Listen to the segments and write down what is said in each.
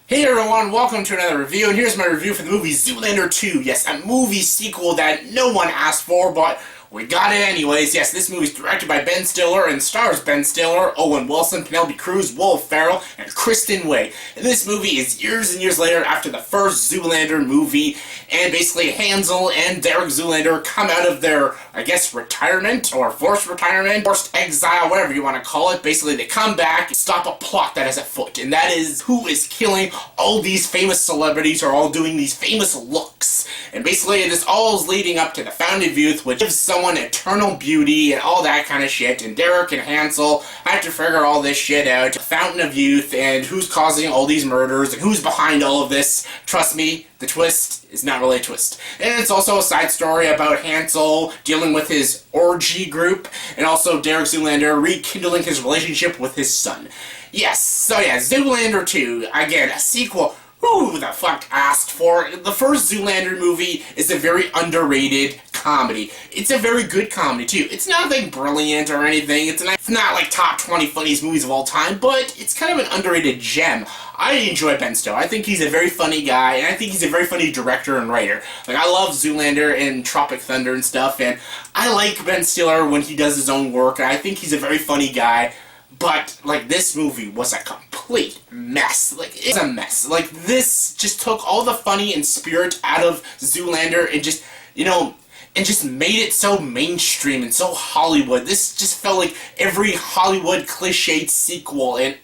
Hey everyone, welcome to another review, and here's my review for the movie Zoolander 2. Yes, a movie sequel that no one asked for, but we got it anyways. Yes, this movie is directed by Ben Stiller and stars Ben Stiller, Owen Wilson, Penelope Cruz, Will Ferrell, and Kristen Wiig. And this movie is years and years later after the first Zoolander movie, and basically Hansel and Derek Zoolander come out of their, I guess, retirement, or forced retirement, forced exile, whatever you want to call it. Basically, they come back and stop a plot that is afoot, and that is who is killing all these famous celebrities are all doing these famous looks. And basically, this all is leading up to the Fountain of Youth, which gives someone eternal beauty and all that kind of shit. And Derek and Hansel have to figure all this shit out. The Fountain of Youth and who's causing all these murders and who's behind all of this. Trust me, the twist is not really a twist. And it's also a side story about Hansel dealing with his orgy group, and also Derek Zoolander rekindling his relationship with his son. Yes, so yeah, Zoolander 2, again, a sequel. Who the fuck asked for? The first Zoolander movie is a very underrated comedy. It's a very good comedy, too. It's nothing brilliant or anything. It's not like top 20 funniest movies of all time, but it's kind of an underrated gem. I enjoy Ben Stiller. I think he's a very funny guy, and I think he's a very funny director and writer. Like, I love Zoolander and Tropic Thunder and stuff, and I like Ben Stiller when he does his own work, and I think he's a very funny guy. But, like, this movie was a complete mess. Like, it's a mess. Like, this just took all the funny and spirit out of Zoolander and just, and just made it so mainstream and so Hollywood. This just felt like every Hollywood cliched sequel, and,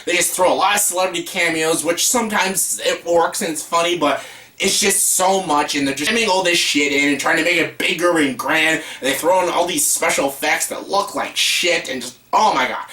they just throw a lot of celebrity cameos, which sometimes it works and it's funny, but it's just so much, and they're just jamming all this shit in and trying to make it bigger and grand. They throw in all these special effects that look like shit, and just, oh my god.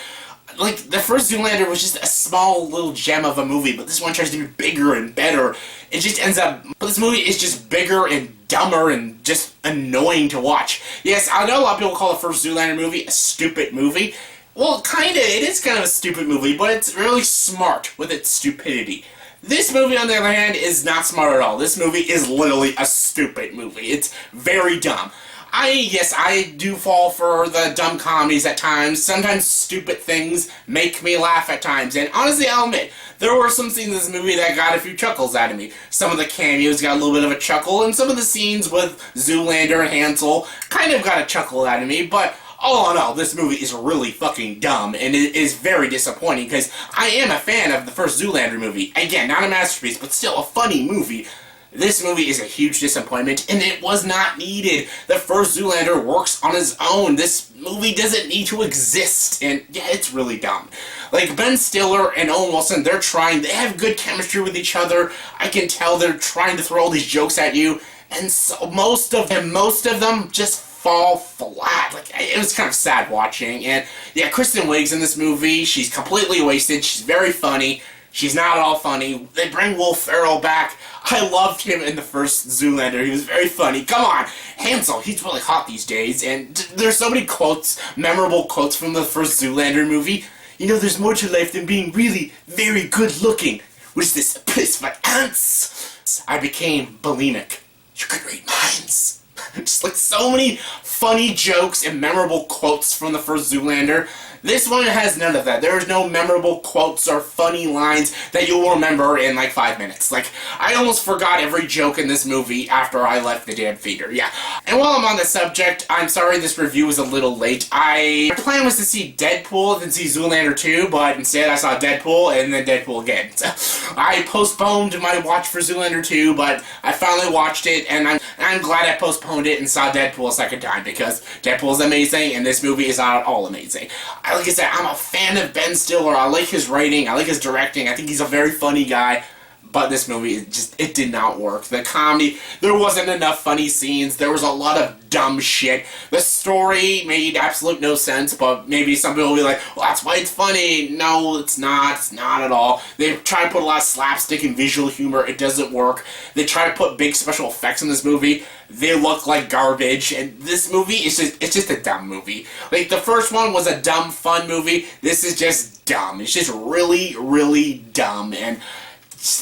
Like, the first Zoolander was just a small little gem of a movie, but this one tries to be bigger and better. It just ends up, but this movie is just bigger and dumber and just annoying to watch. Yes, I know a lot of people call the first Zoolander movie a stupid movie. Well, kinda, it is kind of a stupid movie, but it's really smart with its stupidity. This movie, on the other hand, is not smart at all. This movie is literally a stupid movie. It's very dumb. I do fall for the dumb comedies at times. Sometimes stupid things make me laugh at times. And honestly, I'll admit, there were some scenes in this movie that got a few chuckles out of me. Some of the cameos got a little bit of a chuckle, and some of the scenes with Zoolander and Hansel kind of got a chuckle out of me, but all in all, this movie is really fucking dumb, and it is very disappointing, because I am a fan of the first Zoolander movie. Again, not a masterpiece, but still a funny movie. This movie is a huge disappointment, and it was not needed. The first Zoolander works on his own. This movie doesn't need to exist, and yeah, it's really dumb. Like, Ben Stiller and Owen Wilson, they have good chemistry with each other. I can tell they're trying to throw all these jokes at you, and so most of them just fall flat. Like, it was kind of sad watching. And yeah, Kristen Wiig's in this movie. She's completely wasted. She's very funny. She's not at all funny. They bring Will Ferrell back. I loved him in the first Zoolander. He was very funny. Come on, Hansel, he's really hot these days. And there's so many quotes, memorable quotes from the first Zoolander movie. There's more to life than being really very good looking. What is this, a place for ants? I became bulimic. You could read minds. Just like so many funny jokes and memorable quotes from the first Zoolander. This one has none of that. There's no memorable quotes or funny lines that you will remember in like 5 minutes. Like, I almost forgot every joke in this movie after I left the damn theater, yeah. And while I'm on the subject, I'm sorry this review was a little late. My plan was to see Deadpool and see Zoolander 2, but instead I saw Deadpool and then Deadpool again. So I postponed my watch for Zoolander 2, but I finally watched it, and I'm glad I postponed it and saw Deadpool a second time, because Deadpool is amazing, and this movie is not at all amazing. Like I said, I'm a fan of Ben Stiller. I like his writing. I like his directing. I think he's a very funny guy. But this movie, it did not work. The comedy, there wasn't enough funny scenes. There was a lot of dumb shit. The story made absolute no sense, but maybe some people will be like, well, that's why it's funny. No, it's not. It's not at all. They try to put a lot of slapstick and visual humor. It doesn't work. They try to put big special effects in this movie. They look like garbage, and this movie is just a dumb movie. Like, the first one was a dumb, fun movie. This is just dumb. It's just really, really dumb, and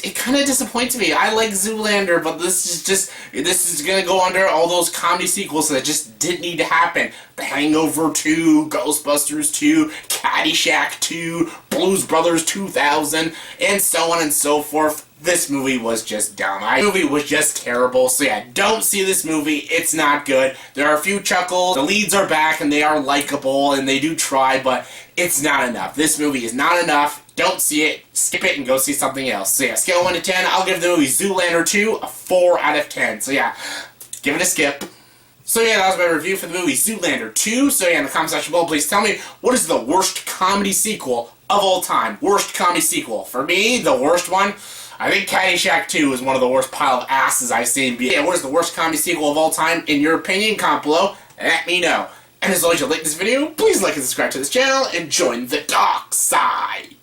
it kind of disappoints me. I like Zoolander, but this is gonna go under all those comedy sequels that just didn't need to happen. The Hangover 2, Ghostbusters 2, Caddyshack 2, Blues Brothers 2000, and so on and so forth. This movie was just dumb. The movie was just terrible. So yeah, don't see this movie. It's not good. There are a few chuckles. The leads are back and they are likable and they do try, but it's not enough. This movie is not enough. Don't see it. Skip it and go see something else. So yeah, scale of 1 to 10, I'll give the movie Zoolander 2 a 4 out of 10. So yeah, give it a skip. So yeah, that was my review for the movie Zoolander 2. So yeah, in the comment section below, please tell me, what is the worst comedy sequel of all time? Worst comedy sequel. For me, the worst one, I think Caddyshack 2 is one of the worst pile of asses I've seen. Yeah, what is the worst comedy sequel of all time? In your opinion, comment below, and let me know. And as always, if you like this video, please like and subscribe to this channel, and join the dark side.